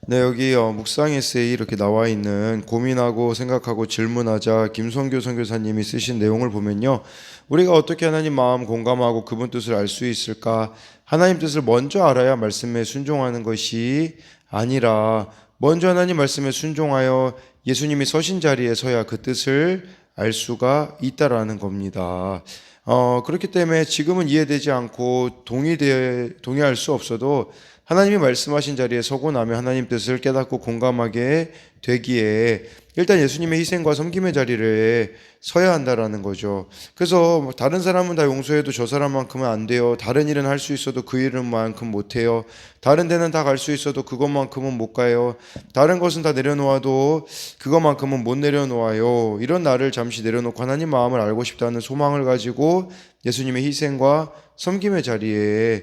네, 여기 묵상 에세이 이렇게 나와 있는 고민하고 생각하고 질문하자 김성교 선교사님이 쓰신 내용을 보면요. 우리가 어떻게 하나님 마음 공감하고 그분 뜻을 알 수 있을까? 하나님 뜻을 먼저 알아야 말씀에 순종하는 것이 아니라 먼저 하나님 말씀에 순종하여 예수님이 서신 자리에 서야 그 뜻을 알 수가 있다라는 겁니다. 그렇기 때문에 지금은 이해되지 않고 동의할 수 없어도 하나님이 말씀하신 자리에 서고 나면 하나님 뜻을 깨닫고 공감하게 되기에 일단 예수님의 희생과 섬김의 자리를 서야 한다라는 거죠. 그래서 다른 사람은 다 용서해도 저 사람만큼은 안 돼요. 다른 일은 할 수 있어도 그 일만큼 못 해요. 다른 데는 다 갈 수 있어도 그것만큼은 못 가요. 다른 것은 다 내려놓아도 그것만큼은 못 내려놓아요. 이런 나를 잠시 내려놓고 하나님 마음을 알고 싶다는 소망을 가지고 예수님의 희생과 섬김의 자리에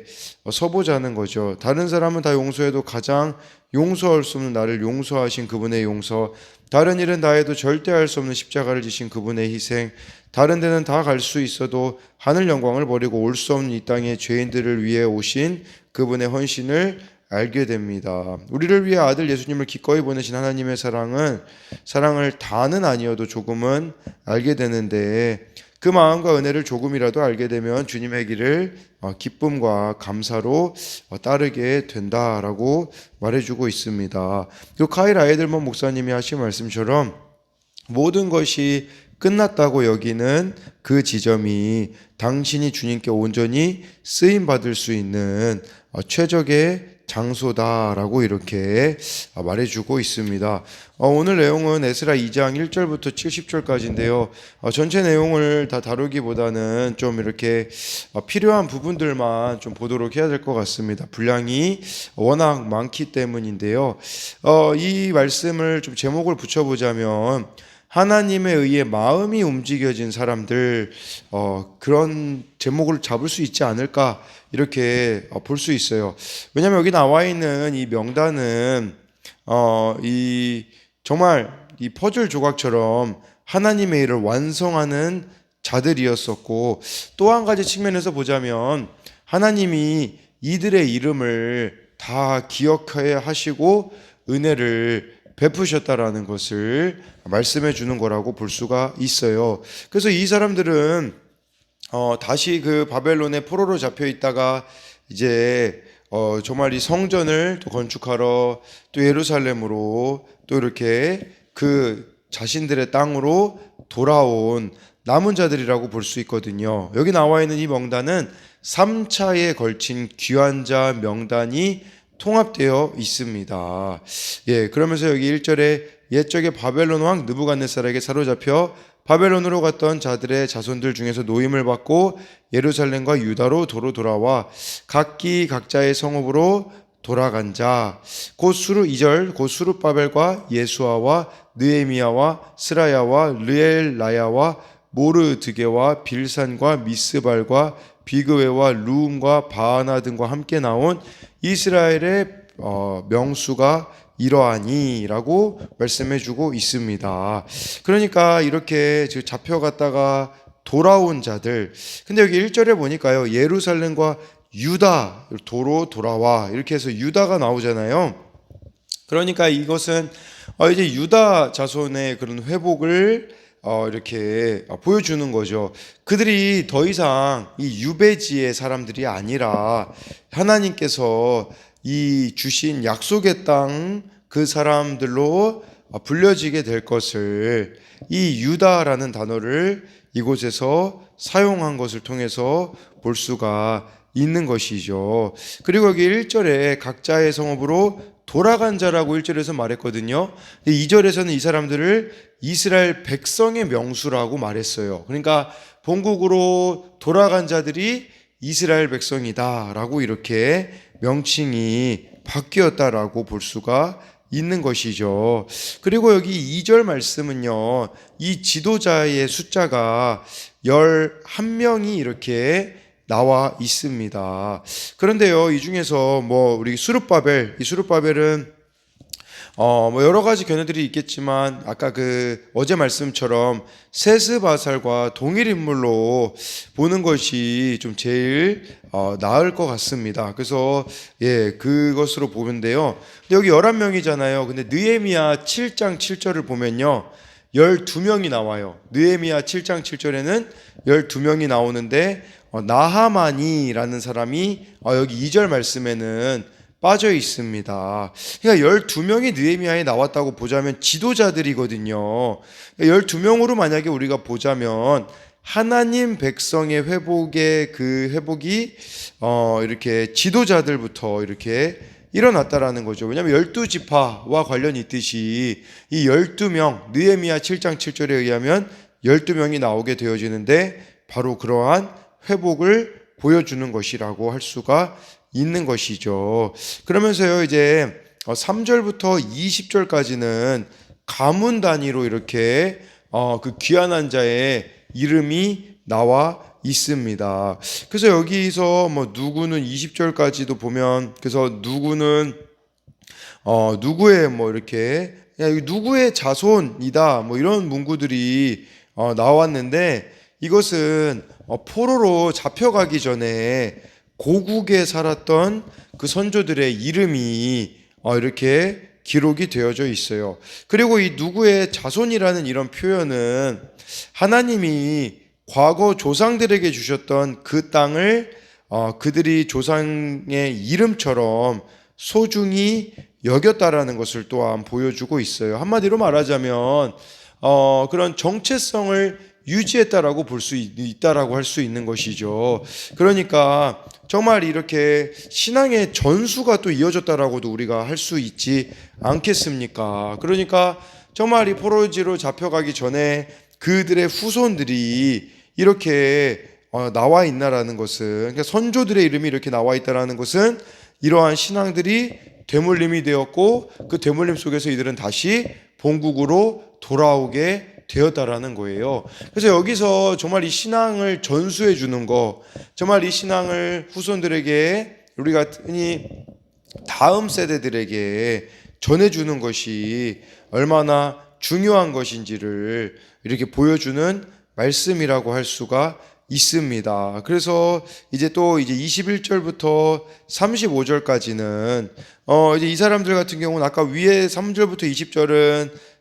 서보자는 거죠. 다른 사람은 다 용서해도 가장 용서할 수 없는 나를 용서하신 그분의 용서, 다른 일은 다 해도 절대 할 수 없는 십자가를 지신 그분의 희생, 다른 데는 다 갈 수 있어도 하늘 영광을 버리고 올 수 없는 이 땅의 죄인들을 위해 오신 그분의 헌신을 알게 됩니다. 우리를 위해 아들 예수님을 기꺼이 보내신 하나님의 사랑을 다는 아니어도 조금은 알게 되는데, 그 마음과 은혜를 조금이라도 알게 되면 주님의 길을 기쁨과 감사로 따르게 된다라고 말해주고 있습니다. 그 카일 아이들먼 목사님이 하신 말씀처럼 모든 것이 끝났다고 여기는 그 지점이 당신이 주님께 온전히 쓰임 받을 수 있는 최적의 장소다라고 이렇게 말해주고 있습니다. 오늘 내용은 에스라 2장 1절부터 70절까지인데요. 전체 내용을 다 다루기보다는 좀 이렇게 필요한 부분들만 좀 보도록 해야 될 것 같습니다. 분량이 워낙 많기 때문인데요. 이 말씀을 좀 제목을 붙여보자면 하나님에 의해 마음이 움직여진 사람들, 그런 제목을 잡을 수 있지 않을까 이렇게 볼 수 있어요. 왜냐하면 여기 나와 있는 이 명단은 정말 이 퍼즐 조각처럼 하나님의 일을 완성하는 자들이었었고, 또 한 가지 측면에서 보자면 하나님이 이들의 이름을 다 기억해야 하시고 은혜를 베푸셨다라는 것을 말씀해 주는 거라고 볼 수가 있어요. 그래서 이 사람들은 다시 그 바벨론의 포로로 잡혀 있다가 이제 정말 이 성전을 또 건축하러 또 예루살렘으로 또 이렇게 그 자신들의 땅으로 돌아온 남은 자들이라고 볼 수 있거든요. 여기 나와 있는 이 명단은 3차에 걸친 귀한 자 명단이 통합되어 있습니다. 그러면서 여기 1절에 옛적에 바벨론 왕 느부갓네살에게 사로잡혀 바벨론으로 갔던 자들의 자손들 중에서 노임을 받고 예루살렘과 유다로 도로 돌아와 각기 각자의 성읍으로 돌아간 자, 곧 2절 곧 수룹바벨과 예수아와 느헤미야와 스라야와 르엘라야와 모르드게와 빌산과 미스발과 비그웨와 루움과 바하나 등과 함께 나온 이스라엘의 명수가 이러하니라고 말씀해주고 있습니다. 그러니까 이렇게 잡혀갔다가 돌아온 자들, 근데 여기 1절에 보니까요, 예루살렘과 유다 도로 돌아와 이렇게 해서 유다가 나오잖아요. 그러니까 이것은 이제 유다 자손의 그런 회복을 이렇게 보여주는 거죠. 그들이 더 이상 이 유배지의 사람들이 아니라 하나님께서 이 주신 약속의 땅 그 사람들로 불려지게 될 것을, 이 유다라는 단어를 이곳에서 사용한 것을 통해서 볼 수가 있는 것이죠. 그리고 여기 1절에 각자의 성읍으로 돌아간 자라고 1절에서 말했거든요. 2절에서는 이 사람들을 이스라엘 백성의 명수라고 말했어요. 그러니까 본국으로 돌아간 자들이 이스라엘 백성이다라고 이렇게 명칭이 바뀌었다라고 볼 수가 있는 것이죠. 그리고 여기 2절 말씀은요, 이 지도자의 숫자가 11명이 이렇게 나와 있습니다. 그런데요, 이 중에서 우리 이 수룹바벨은 뭐 여러 가지 견해들이 있겠지만 아까 그 어제 말씀처럼 세스바살과 동일 인물로 보는 것이 좀 제일 나을 것 같습니다. 그래서 그것으로 보는데요. 근데 여기 11명이잖아요. 근데 느헤미야 7장 7절을 보면요. 12명이 나와요. 느헤미야 7장 7절에는 12명이 나오는데 나하만이라는 사람이 여기 2절 말씀에는 빠져 있습니다. 그러니까 12명이 느헤미야에 나왔다고 보자면 지도자들이거든요. 12명으로 만약에 우리가 보자면 하나님 백성의 회복의 그 회복이 이렇게 지도자들부터 이렇게 일어났다라는 거죠. 왜냐하면 12지파와 관련이 있듯이 이 12명, 느헤미야 7장 7절에 의하면 12명이 나오게 되어지는데 바로 그러한 회복을 보여주는 것이라고 할 수가 있는 것이죠. 그러면서요, 이제 3절부터 20절까지는 가문 단위로 이렇게 그 귀환한 자의 이름이 나와 있습니다. 그래서 여기서 뭐 누구는 20절까지도 보면, 그래서 누구는 누구의 뭐 이렇게 누구의 자손이다 뭐 이런 문구들이 나왔는데, 이것은 포로로 잡혀가기 전에 고국에 살았던 그 선조들의 이름이 이렇게 기록이 되어져 있어요. 그리고 이 누구의 자손이라는 이런 표현은 하나님이 과거 조상들에게 주셨던 그 땅을 그들이 조상의 이름처럼 소중히 여겼다라는 것을 또한 보여주고 있어요. 한마디로 말하자면 그런 정체성을 유지했다라고 볼 수 있다라고 할 수 있는 것이죠. 그러니까 정말 이렇게 신앙의 전수가 또 이어졌다라고도 우리가 할 수 있지 않겠습니까? 그러니까 정말 이 포로지로 잡혀가기 전에 그들의 후손들이 이렇게 나와 있나라는 것은, 그러니까 선조들의 이름이 이렇게 나와 있다라는 것은 이러한 신앙들이 되물림이 되었고 그 되물림 속에서 이들은 다시 본국으로 돌아오게 되었다라는 거예요. 그래서 여기서 정말 이 신앙을 전수해 주는 거, 정말 이 신앙을 후손들에게, 우리가 흔히 다음 세대들에게 전해주는 것이 얼마나 중요한 것인지를 이렇게 보여주는 말씀이라고 할 수가 있습니다. 그래서 이제 또 이제 21절부터 35절까지는 이제 이 사람들 같은 경우는 아까 위에 3절부터 20절은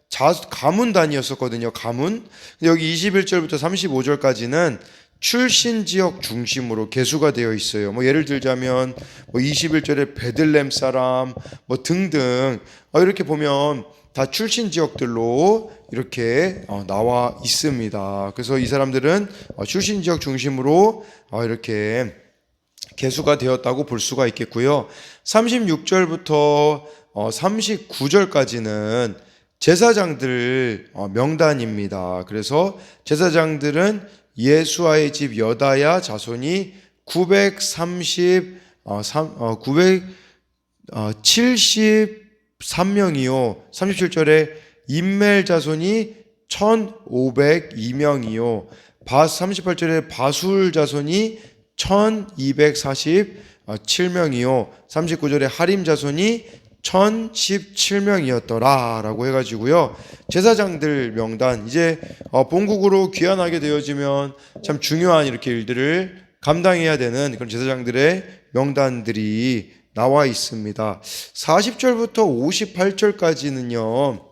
가문 단위였었거든요. 가문. 여기 21절부터 35절까지는 출신 지역 중심으로 개수가 되어 있어요. 뭐 예를 들자면 뭐 21절에 베들렘 사람 뭐 등등 이렇게 보면 다 출신 지역들로 이렇게 나와 있습니다. 그래서 이 사람들은 출신 지역 중심으로 이렇게 개수가 되었다고 볼 수가 있겠고요. 36절부터 39절까지는 제사장들 명단입니다. 그래서 제사장들은 예수아의 집 여다야 자손이 973명이요. 37절에 임멜 자손이 1502명이요. 38절에 바술 자손이 1247명이요. 39절에 하림 자손이 1017명이었더라 라고 해가지고요. 제사장들 명단, 이제 본국으로 귀환하게 되어지면 참 중요한 이렇게 일들을 감당해야 되는 그런 제사장들의 명단들이 나와 있습니다. 40절부터 58절까지는요,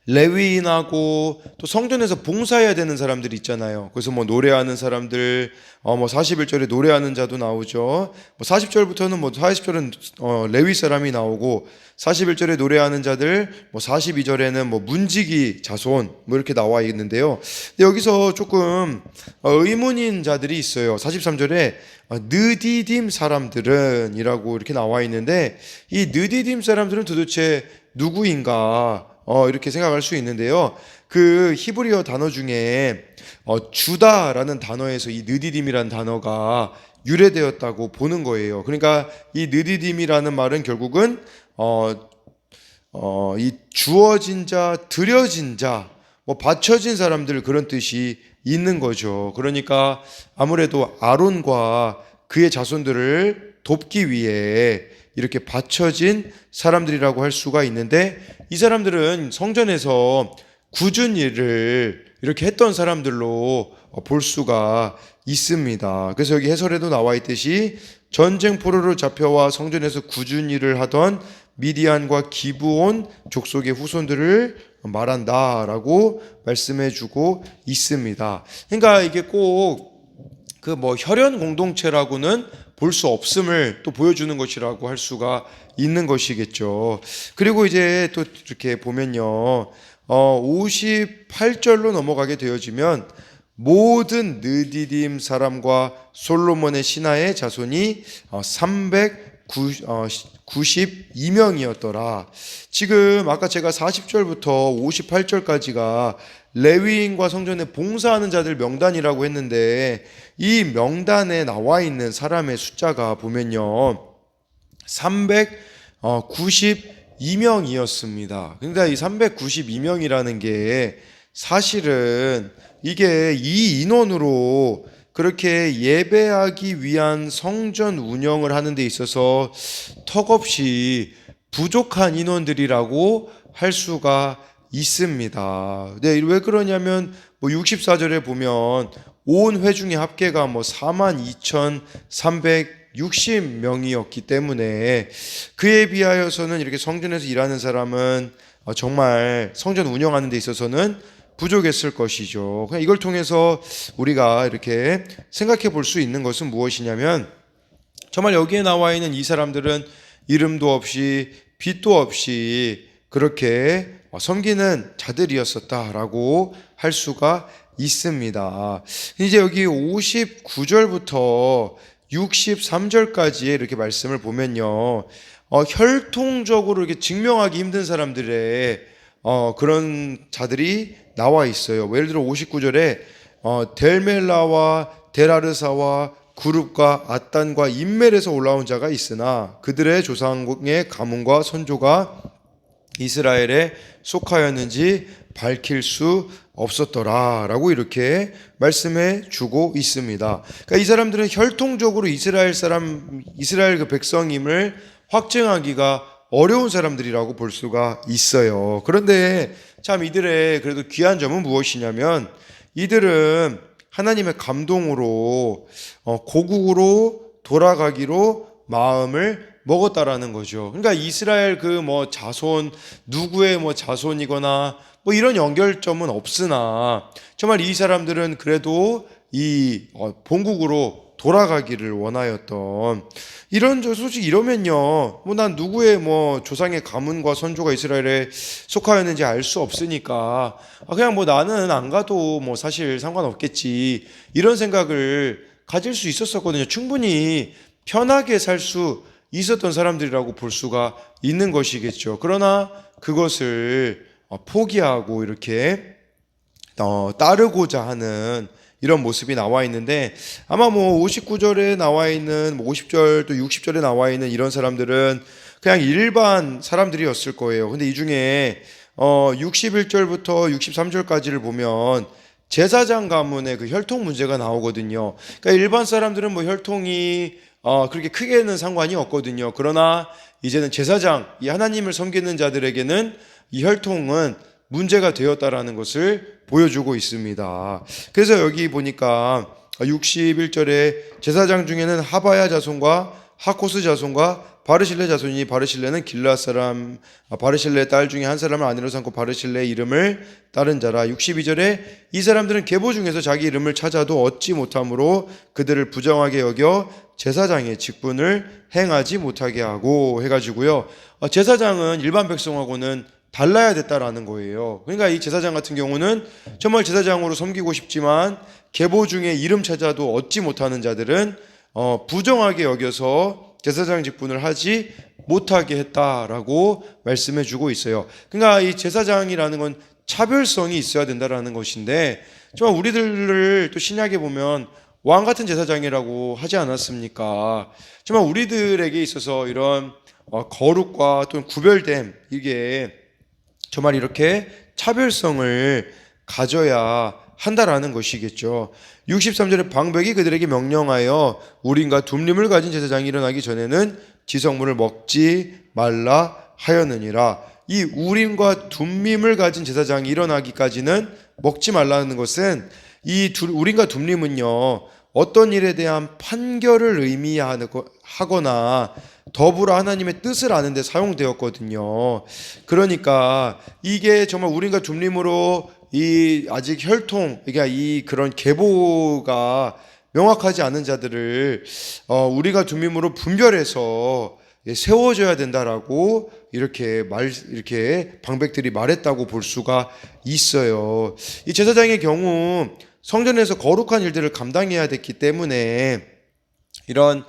레위인하고 또 성전에서 봉사해야 되는 사람들이 있잖아요. 그래서 뭐 노래하는 사람들, 뭐 41절에 노래하는 자도 나오죠. 뭐 40절부터는 뭐 40절은 레위 사람이 나오고 41절에 노래하는 자들, 뭐 42절에는 뭐 문지기 자손 뭐 이렇게 나와 있는데요. 근데 여기서 조금 의문인 자들이 있어요. 43절에 느디딤 사람들은 이라고 이렇게 나와 있는데, 이 느디딤 사람들은 도대체 누구인가 이렇게 생각할 수 있는데요. 그 히브리어 단어 중에 주다라는 단어에서 이 느디딤이라는 단어가 유래되었다고 보는 거예요. 그러니까 이 느디딤이라는 말은 결국은 이 주어진 자, 드려진 자, 뭐 바쳐진 사람들, 그런 뜻이 있는 거죠. 그러니까 아무래도 아론과 그의 자손들을 돕기 위해 이렇게 바쳐진 사람들이라고 할 수가 있는데, 이 사람들은 성전에서 굳은 일을 이렇게 했던 사람들로 볼 수가 있습니다. 그래서 여기 해설에도 나와 있듯이 전쟁 포로로 잡혀와 성전에서 굳은 일을 하던 미디안과 기브온 족속의 후손들을 말한다라고 말씀해주고 있습니다. 그러니까 이게 꼭 그 뭐 혈연 공동체라고는 볼 수 없음을 또 보여주는 것이라고 할 수가 있는 것이겠죠. 그리고 이제 또 이렇게 보면요, 58절로 넘어가게 되어지면 모든 느디딤 사람과 솔로몬의 신하의 자손이 392명이었더라. 지금 아까 제가 40절부터 58절까지가 레위인과 성전에 봉사하는 자들 명단이라고 했는데, 이 명단에 나와 있는 사람의 숫자가 보면요 392명이었습니다. 그러니까 이 392명이라는 게 사실은 이게 이 인원으로 그렇게 예배하기 위한 성전 운영을 하는 데 있어서 턱없이 부족한 인원들이라고 할 수가 있습니다. 네, 왜 그러냐면 64절에 보면 온 회중의 합계가 42,360명이었기 때문에 그에 비하여서는 이렇게 성전에서 일하는 사람은 정말 성전 운영하는 데 있어서는 부족했을 것이죠. 그냥 이걸 통해서 우리가 이렇게 생각해 볼 수 있는 것은 무엇이냐면, 정말 여기에 나와 있는 이 사람들은 이름도 없이 빛도 없이 그렇게 섬기는 자들이었었다라고 할 수가 있습니다. 이제 여기 59절부터 63절까지의 이렇게 말씀을 보면요, 혈통적으로 이렇게 증명하기 힘든 사람들의 그런 자들이 나와 있어요. 예를 들어 59절에 델멜라와 데라르사와 그룹과 아단과 인멜에서 올라온 자가 있으나 그들의 조상의 가문과 선조가 이스라엘에 속하였는지 밝힐 수 없었더라 라고 이렇게 말씀해 주고 있습니다. 그러니까 이 사람들은 혈통적으로 이스라엘 그 백성임을 확증하기가 어려운 사람들이라고 볼 수가 있어요. 그런데 참 이들의 그래도 귀한 점은 무엇이냐면, 이들은 하나님의 감동으로 고국으로 돌아가기로 마음을 먹었다라는 거죠. 그러니까 이스라엘 그 자손, 누구의 자손이거나 이런 연결점은 없으나 정말 이 사람들은 그래도 이 본국으로 돌아가기를 원하였던, 솔직히 이러면요, 난 누구의 조상의 가문과 선조가 이스라엘에 속하였는지 알 수 없으니까 그냥 나는 안 가도 사실 상관없겠지, 이런 생각을 가질 수 있었거든요. 충분히 편하게 살 수 있었던 사람들이라고 볼 수가 있는 것이겠죠. 그러나 그것을 포기하고 이렇게 따르고자 하는 이런 모습이 나와 있는데, 아마 59절에 나와 있는 50절 또 60절에 나와 있는 이런 사람들은 그냥 일반 사람들이었을 거예요. 근데 이 중에 61절부터 63절까지를 보면 제사장 가문의 그 혈통 문제가 나오거든요. 그러니까 일반 사람들은 혈통이 그렇게 크게는 상관이 없거든요. 그러나 이제는 제사장, 이 하나님을 섬기는 자들에게는 이 혈통은 문제가 되었다라는 것을 보여주고 있습니다. 그래서 여기 보니까 61절에 제사장 중에는 하바야 자손과 하코스 자손과 바르실레 자손이, 바르실레는 길르앗 사람 바르실레의 딸 중에 한 사람을 아내로 삼고 바르실레의 이름을 따른 자라. 62절에 이 사람들은 계보 중에서 자기 이름을 찾아도 얻지 못함으로 그들을 부정하게 여겨 제사장의 직분을 행하지 못하게 하고 해가지고요, 제사장은 일반 백성하고는 달라야 됐다라는 거예요. 그러니까 이 제사장 같은 경우는 정말 제사장으로 섬기고 싶지만 계보 중에 이름 찾아도 얻지 못하는 자들은 부정하게 여겨서 제사장 직분을 하지 못하게 했다라고 말씀해 주고 있어요. 그러니까 이 제사장이라는 건 차별성이 있어야 된다라는 것인데, 정말 우리들을 또 신약에 보면 왕 같은 제사장이라고 하지 않았습니까? 정말 우리들에게 있어서 이런 거룩과 또는 구별됨, 이게 정말 이렇게 차별성을 가져야 한다라는 것이겠죠. 63절에 방백이 그들에게 명령하여 우린과 둠림을 가진 제사장이 일어나기 전에는 지성물을 먹지 말라 하였느니라. 이 우림과 둠림을 가진 제사장이 일어나기까지는 먹지 말라는 것은 이 우림과 둠림은요, 어떤 일에 대한 판결을 의미하거나 더불어 하나님의 뜻을 아는 데 사용되었거든요. 그러니까 이게 정말 우림과 둠림으로 이 아직 혈통, 그러니까 이 그런 계보가 명확하지 않은 자들을 우리가 둠림으로 분별해서 세워져야 된다라고 이렇게 방백들이 말했다고 볼 수가 있어요. 이 제사장의 경우 성전에서 거룩한 일들을 감당해야 됐기 때문에 이런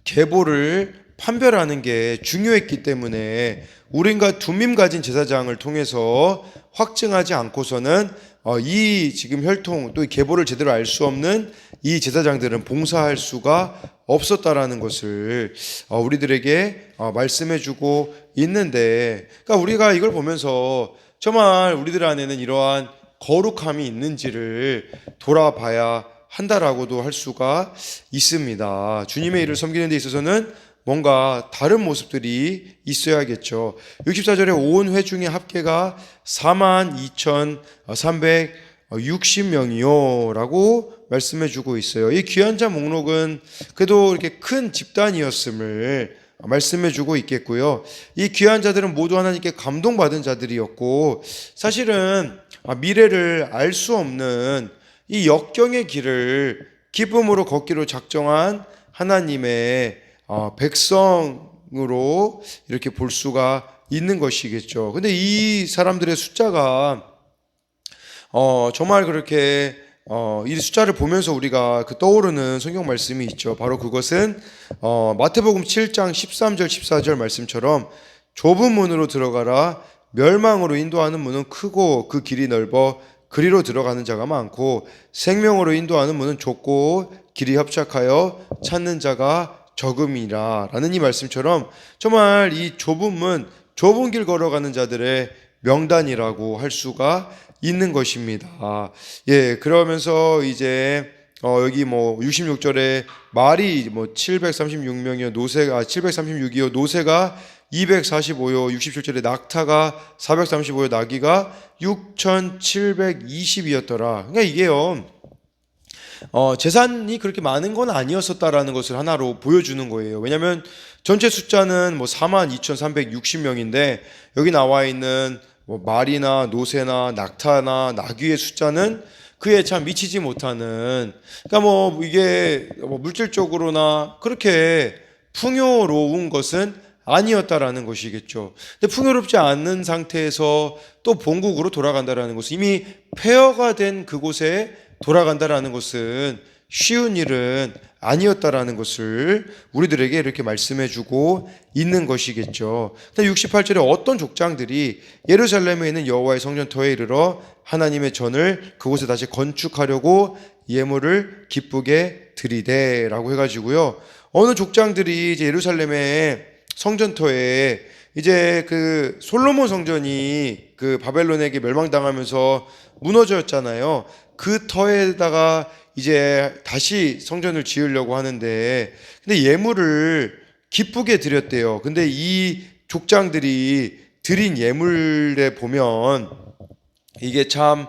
계보를 판별하는 게 중요했기 때문에 우림과 둠림 가진 제사장을 통해서 확증하지 않고서는 이 지금 혈통 또 계보를 제대로 알 수 없는 이 제사장들은 봉사할 수가 없었다라는 것을 우리들에게 말씀해주고 있는데, 그러니까 우리가 이걸 보면서 정말 우리들 안에는 이러한 거룩함이 있는지를 돌아봐야 한다라고도 할 수가 있습니다. 주님의 일을 섬기는 데 있어서는 뭔가 다른 모습들이 있어야겠죠. 64절에 온 회중의 합계가 42,360명이요 라고 말씀해 주고 있어요. 이 귀한 자 목록은 그래도 이렇게 큰 집단이었음을 말씀해 주고 있겠고요. 이 귀한 자들은 모두 하나님께 감동받은 자들이었고, 사실은 미래를 알 수 없는 이 역경의 길을 기쁨으로 걷기로 작정한 하나님의 백성으로 이렇게 볼 수가 있는 것이겠죠. 근데 이 사람들의 숫자가 정말 그렇게 이 숫자를 보면서 우리가 떠오르는 성경 말씀이 있죠. 바로 그것은 마태복음 7장 13절 14절 말씀처럼 좁은 문으로 들어가라. 멸망으로 인도하는 문은 크고 그 길이 넓어 그리로 들어가는 자가 많고 생명으로 인도하는 문은 좁고 길이 협착하여 찾는 자가 적음이라 라는 이 말씀처럼 정말 이 좁은 문, 좁은 길 걸어가는 자들의 명단이라고 할 수가 있는 것입니다. 예, 그러면서 이제 여기 66절에 말이 736명이요, 736이요, 노새가 245요, 67절에 낙타가 435요, 나귀가 6,720이었더라. 그러니까 이게요, 재산이 그렇게 많은 건 아니었었다라는 것을 하나로 보여주는 거예요. 왜냐하면 전체 숫자는 42,360명인데 여기 나와 있는 말이나 노새나 낙타나 나귀의 숫자는 그에 참 미치지 못하는, 그러니까 이게 물질적으로나 그렇게 풍요로운 것은 아니었다라는 것이겠죠. 근데 풍요롭지 않은 상태에서 또 본국으로 돌아간다라는 것은, 이미 폐허가 된 그곳에 돌아간다라는 것은 쉬운 일은 아니었다라는 것을 우리들에게 이렇게 말씀해주고 있는 것이겠죠. 68절에 어떤 족장들이 예루살렘에 있는 여호와의 성전터에 이르러 하나님의 전을 그곳에 다시 건축하려고 예물을 기쁘게 드리되라고 해가지고요. 어느 족장들이 이제 예루살렘의 성전터에 이제 그 솔로몬 성전이 그 바벨론에게 멸망당하면서 무너졌잖아요. 그 터에다가 이제 다시 성전을 지으려고 하는데, 근데 예물을 기쁘게 드렸대요. 근데 이 족장들이 드린 예물에 보면 이게 참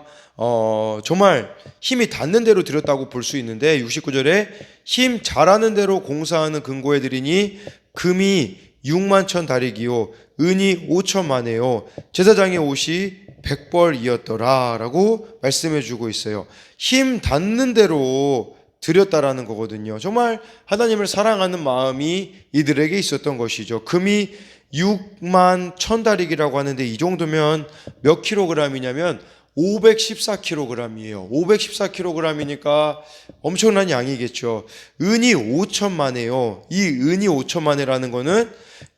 정말 힘이 닿는 대로 드렸다고 볼 수 있는데, 69절에 힘 잘하는 대로 공사하는 금고에 드리니 금이 6만 천 다리기요 은이 5천만에요 제사장의 옷이 100벌이었더라 라고 말씀해 주고 있어요. 힘 닿는 대로 드렸다라는 거거든요. 정말 하나님을 사랑하는 마음이 이들에게 있었던 것이죠. 금이 6만 천 다리기라고 하는데 이 정도면 몇 킬로그램이냐면 514kg이에요. 514kg이니까 엄청난 양이겠죠. 은이 5천만에요. 이 은이 5천만에라는 거는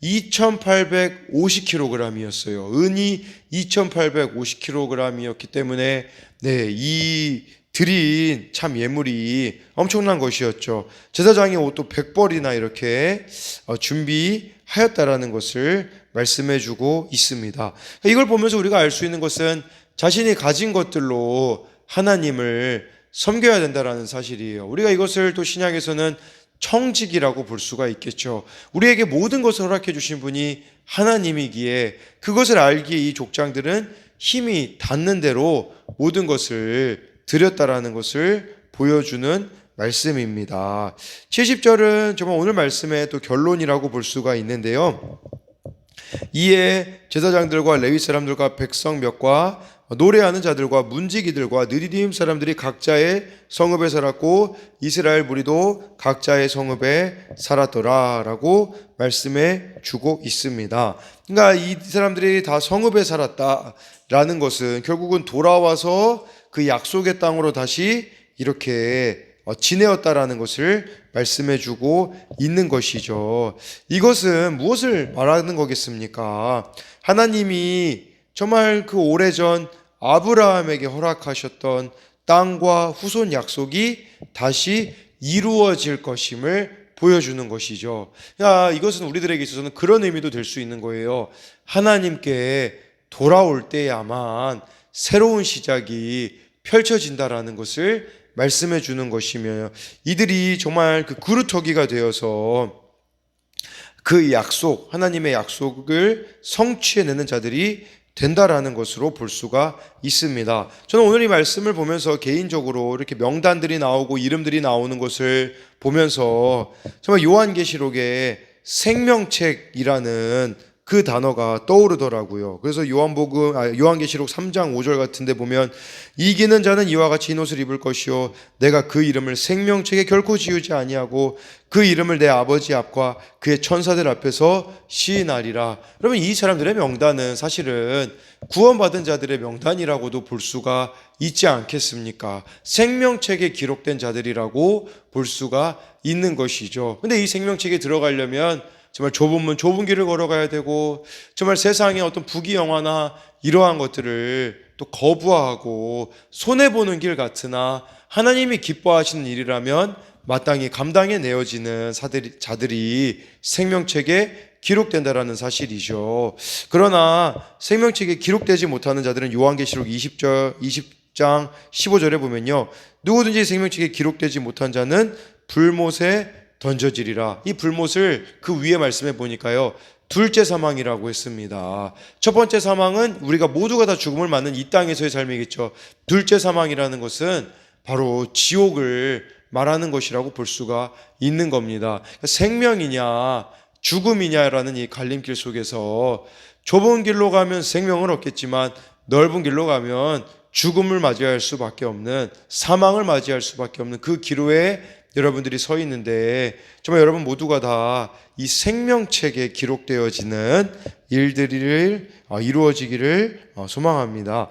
2850kg이었어요. 은이 2850kg이었기 때문에 이 드린 참 예물이 엄청난 것이었죠. 제사장의 옷도 100벌이나 이렇게 준비하였다라는 것을 말씀해주고 있습니다. 이걸 보면서 우리가 알 수 있는 것은 자신이 가진 것들로 하나님을 섬겨야 된다라는 사실이에요. 우리가 이것을 또 신약에서는 청직이라고 볼 수가 있겠죠. 우리에게 모든 것을 허락해 주신 분이 하나님이기에 그것을 알기에 이 족장들은 힘이 닿는 대로 모든 것을 드렸다라는 것을 보여주는 말씀입니다. 70절은 정말 오늘 말씀의 또 결론이라고 볼 수가 있는데요. 이에 제사장들과 레위 사람들과 백성 몇과 노래하는 자들과 문지기들과 느디딤 사람들이 각자의 성읍에 살았고 이스라엘 무리도 각자의 성읍에 살았더라 라고 말씀해 주고 있습니다. 그러니까 이 사람들이 다 성읍에 살았다라는 것은 결국은 돌아와서 그 약속의 땅으로 다시 이렇게 지내었다라는 것을 말씀해 주고 있는 것이죠. 이것은 무엇을 말하는 거겠습니까? 하나님이 정말 그 오래전 아브라함에게 허락하셨던 땅과 후손 약속이 다시 이루어질 것임을 보여주는 것이죠. 이것은 우리들에게 있어서는 그런 의미도 될 수 있는 거예요. 하나님께 돌아올 때야만 새로운 시작이 펼쳐진다라는 것을 말씀해 주는 것이며, 이들이 정말 그 그루터기가 되어서 그 약속, 하나님의 약속을 성취해내는 자들이 된다라는 것으로 볼 수가 있습니다. 저는 오늘 이 말씀을 보면서 개인적으로 이렇게 명단들이 나오고 이름들이 나오는 것을 보면서 정말 요한계시록에 생명책이라는 그 단어가 떠오르더라고요. 그래서 요한계시록 3장 5절 같은데 보면 이기는 자는 이와 같이 흰 옷을 입을 것이요 내가 그 이름을 생명책에 결코 지우지 아니하고 그 이름을 내 아버지 앞과 그의 천사들 앞에서 시인하리라. 여러분, 이 사람들의 명단은 사실은 구원받은 자들의 명단이라고도 볼 수가 있지 않겠습니까? 생명책에 기록된 자들이라고 볼 수가 있는 것이죠. 근데 이 생명책에 들어가려면 정말 좁은 길을 걸어가야 되고, 정말 세상의 어떤 부귀영화나 이러한 것들을 또 거부하고 손해보는 길 같으나 하나님이 기뻐하시는 일이라면 마땅히 감당해 내어지는 자들이 생명책에 기록된다라는 사실이죠. 그러나 생명책에 기록되지 못하는 자들은 요한계시록 20장 15절에 보면요, 누구든지 생명책에 기록되지 못한 자는 불못에 던져지리라. 이 불못을 그 위에 말씀해 보니까요, 둘째 사망이라고 했습니다. 첫 번째 사망은 우리가 모두가 다 죽음을 맞는 이 땅에서의 삶이겠죠. 둘째 사망이라는 것은 바로 지옥을 말하는 것이라고 볼 수가 있는 겁니다. 생명이냐 죽음이냐라는 이 갈림길 속에서 좁은 길로 가면 생명을 얻겠지만 넓은 길로 가면 죽음을 맞이할 수밖에 없는, 사망을 맞이할 수밖에 없는 그 기로에 여러분들이 서 있는데, 정말 여러분 모두가 다 이 생명책에 기록되어지는 일들이 이루어지기를 소망합니다.